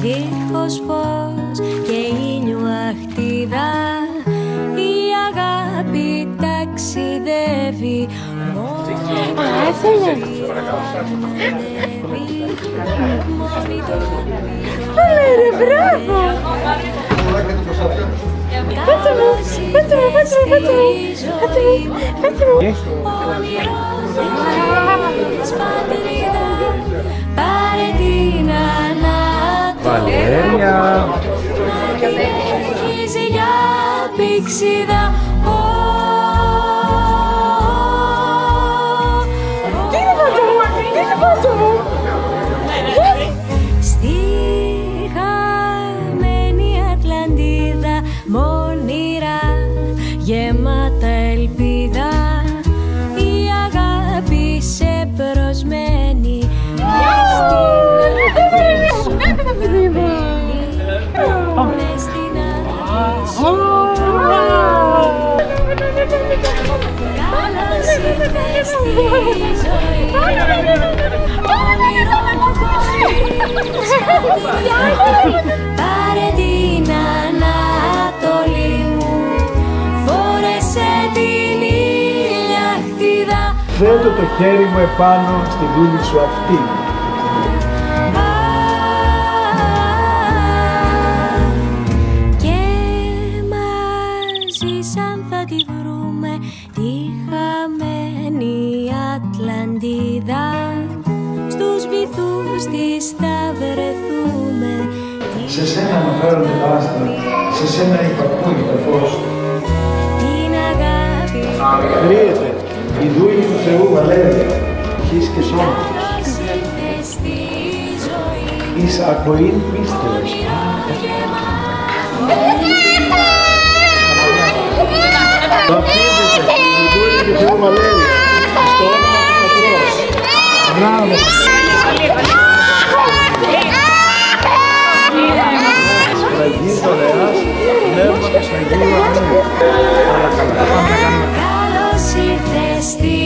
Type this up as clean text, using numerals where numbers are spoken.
Δίχως φως και ήλιου αχτίδα, η αγάπη ταξιδεύει μόνη Ρε, μπράβο! Πάτσε μου, πάτσε μου, πάτσε μου, πάτσε μου, πάτσε μου. Πάρε την Βαλέρια! να την αρχίζει για πηξίδα. Τι είναι πάτσε μου, τι είναι πάτσε μου. Στη χαμένη Ατλαντίδα, μόνιρα γεμάτα ελπίδα, η αγάπη σε προσμένει. Καλώς ήρθες στη ζωή, όνειρο μου χωρίς πατρίδα. Πάρε την Ανατολή μου, φόρεσε την ηλιαχτίδα. Θέτω το χέρι μου επάνω στη δούλη σου αυτή. Και μαζί σαν θα τη βρούμε τη χαμένη Ατλαντίδα, στους βυθούς της θα βρεθούμε. Σε σένα αναφέρονται τα άστρα, σε σένα υπακούει το φως. Την αγάπη Κρύεται η δούλη του Θεού Βαλέρια, χείς και σώματος. καλώς ήρθες στη ζωή, Εις ακοήν πίστεως. Βαπτίζεται η δούλη του Θεού Βαλέρια, στο όνομα του Πατρός. Μπράβο! Αγίου δωρεάς, πνεύματος Αγίου Αμήν. καλώς ήρθες στη